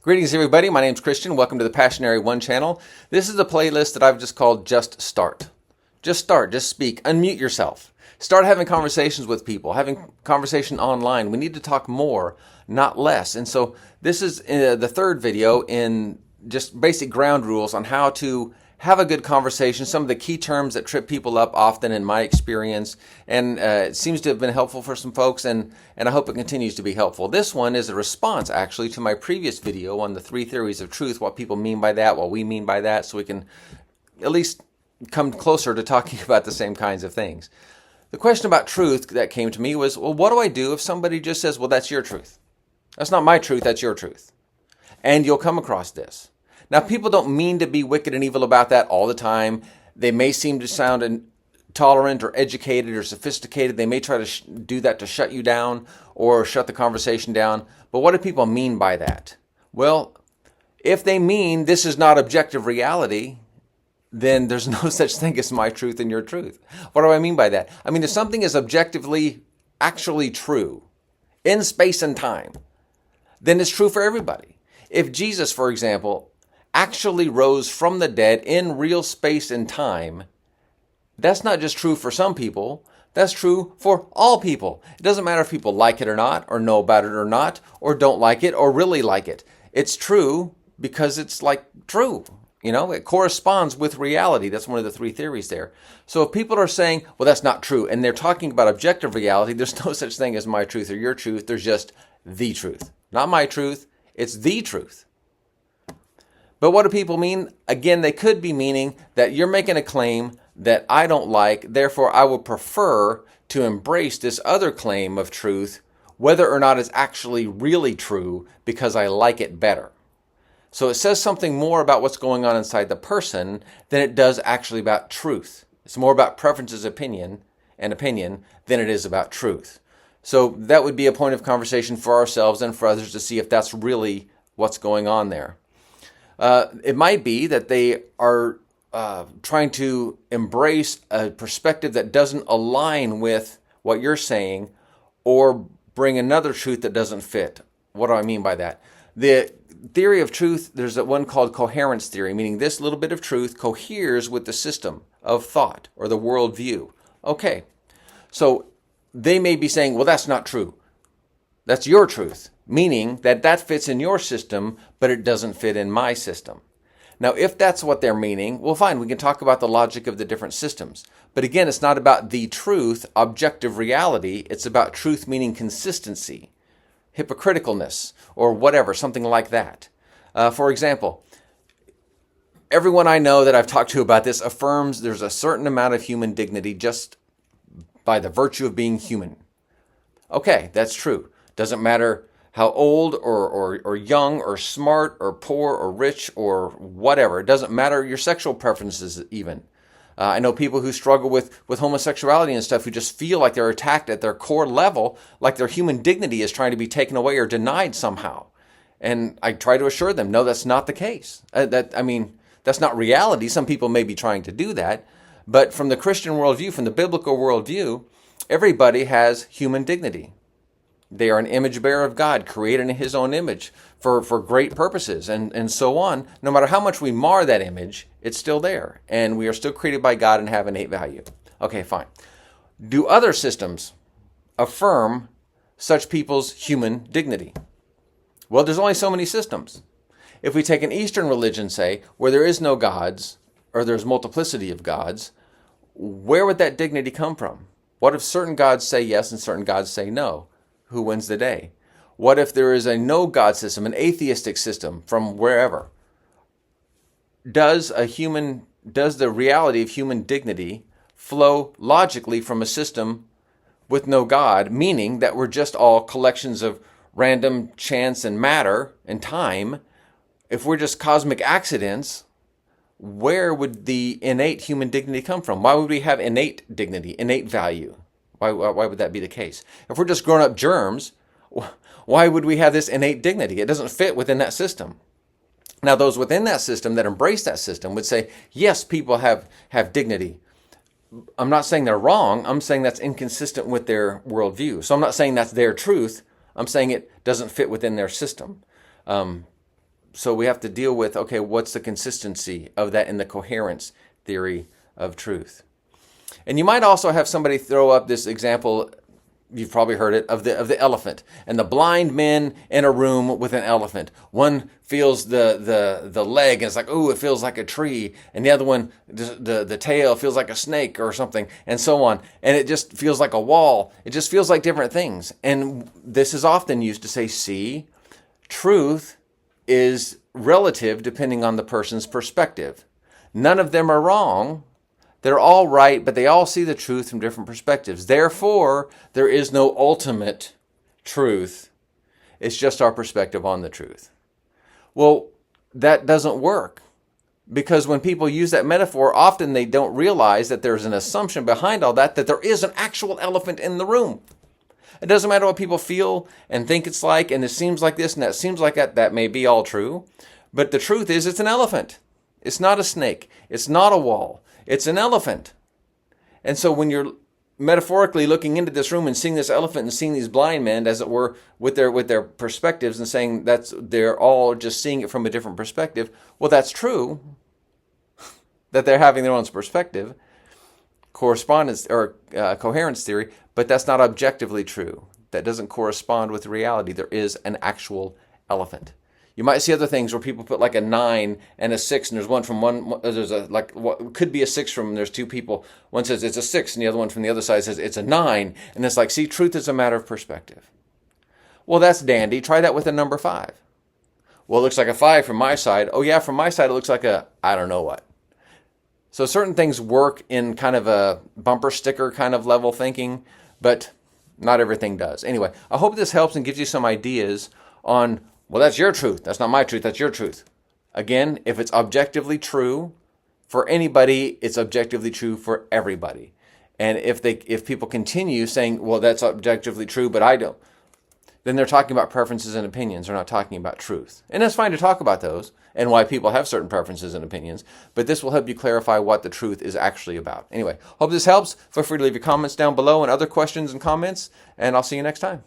Greetings, everybody. My name's Christian. Welcome to the Passionary One channel. This is a playlist that I've just called Just Start. Just start. Just speak. Unmute yourself. Start having conversations with people, having conversation online. We need to talk more, not less. And so this is the third video in just basic ground rules on how to have a good conversation, some of the key terms that trip people up often in my experience, and it seems to have been helpful for some folks, and I hope it continues to be helpful. This one is a response, actually, to my previous video on the 3 theories of truth, what people mean by that, what we mean by that, so we can at least come closer to talking about the same kinds of things. The question about truth that came to me was, well, what do I do if somebody just says, well, that's your truth? That's not my truth, that's your truth. And you'll come across this. Now, people don't mean to be wicked and evil about that all the time. They may seem to sound intolerant or educated or sophisticated. They may try to do that to shut you down or shut the conversation down. But what do people mean by that? Well, if they mean this is not objective reality, then there's no such thing as my truth and your truth. What do I mean by that? I mean, if something is objectively actually true in space and time, then it's true for everybody. If Jesus, for example, actually rose from the dead in real space and time, that's not just true for some people, that's true for all people. It doesn't matter if people like it or not, or know about it or not, or don't like it, or really like it. It's true because it's like true. You know, it corresponds with reality. That's one of the 3 theories there. So if people are saying, well, that's not true, and they're talking about objective reality, there's no such thing as my truth or your truth. There's just the truth. Not my truth, it's the truth. But what do people mean? Again, they could be meaning that you're making a claim that I don't like, therefore I would prefer to embrace this other claim of truth, whether or not it's actually really true, because I like it better. So it says something more about what's going on inside the person than it does actually about truth. It's more about preferences, opinion than it is about truth. So that would be a point of conversation for ourselves and for others to see if that's really what's going on there. It might be that they are trying to embrace a perspective that doesn't align with what you're saying, or bring another truth that doesn't fit. What do I mean by that? The theory of truth, there's one called coherence theory, meaning this little bit of truth coheres with the system of thought or the worldview. Okay, so they may be saying, well, that's not true. That's your truth, meaning that fits in your system, but it doesn't fit in my system. Now, if that's what they're meaning, well, fine, we can talk about the logic of the different systems. But again, it's not about the truth, objective reality. It's about truth meaning consistency, hypocriticalness, or whatever, something like that. For example, everyone I know that I've talked to about this affirms there's a certain amount of human dignity just by the virtue of being human. Okay, that's true. Doesn't matter how old or young or smart or poor or rich or whatever. It doesn't matter your sexual preferences even. I know people who struggle with homosexuality and stuff who just feel like they're attacked at their core level, like their human dignity is trying to be taken away or denied somehow. And I try to assure them, no, that's not the case. That's not reality. Some people may be trying to do that. But from the Christian worldview, from the biblical worldview, everybody has human dignity. They are an image bearer of God, created in His own image for great purposes and so on. No matter how much we mar that image, it's still there. And we are still created by God and have innate value. Okay, fine. Do other systems affirm such people's human dignity? Well, there's only so many systems. If we take an Eastern religion, say, where there is no gods, or there's multiplicity of gods, where would that dignity come from? What if certain gods say yes and certain gods say no? Who wins the day? What if there is a no God system, an atheistic system from wherever? Does the reality of human dignity flow logically from a system with no God, meaning that we're just all collections of random chance and matter and time? If we're just cosmic accidents, where would the innate human dignity come from? Why would we have innate dignity, innate value? Why would that be the case? If we're just grown-up germs, why would we have this innate dignity? It doesn't fit within that system. Now, those within that system that embrace that system would say, yes, people have dignity. I'm not saying they're wrong. I'm saying that's inconsistent with their worldview. So I'm not saying that's their truth. I'm saying it doesn't fit within their system. So we have to deal with, okay, what's the consistency of that in the coherence theory of truth? And you might also have somebody throw up this example, you've probably heard it, of the elephant and the blind men in a room with an elephant. One feels the leg and it's like, ooh, it feels like a tree, and the other one, the tail feels like a snake or something, and so on. And it just feels like a wall. It just feels like different things. And this is often used to say, see, truth is relative depending on the person's perspective. None of them are wrong. They're all right, but they all see the truth from different perspectives. Therefore, there is no ultimate truth. It's just our perspective on the truth. Well, that doesn't work, because when people use that metaphor, often they don't realize that there's an assumption behind all that there is an actual elephant in the room. It doesn't matter what people feel and think it's like, and it seems like this and that seems like that. That may be all true, but the truth is it's an elephant. It's not a snake. It's not a wall. It's an elephant. And so when you're metaphorically looking into this room and seeing this elephant and seeing these blind men, as it were, with their perspectives, and saying they're all just seeing it from a different perspective, well, that's true, that they're having their own perspective, correspondence or coherence theory, but that's not objectively true. That doesn't correspond with reality. There is an actual elephant. You might see other things where people put like a 9 and a 6, and there's one from one, there's a, like, what could be a 6 from, there's two people. One says it's a 6, and the other one from the other side says it's a 9. And it's like, see, truth is a matter of perspective. Well, that's dandy. Try that with a number 5. Well, it looks like a 5 from my side. Oh, yeah, from my side, it looks like a, I don't know what. So certain things work in kind of a bumper sticker kind of level thinking, but not everything does. Anyway, I hope this helps and gives you some ideas on, well, that's your truth. That's not my truth. That's your truth. Again, if it's objectively true for anybody, it's objectively true for everybody. And if people continue saying, well, that's objectively true, but I don't, then they're talking about preferences and opinions. They're not talking about truth. And it's fine to talk about those and why people have certain preferences and opinions, but this will help you clarify what the truth is actually about. Anyway, hope this helps. Feel free to leave your comments down below and other questions and comments, and I'll see you next time.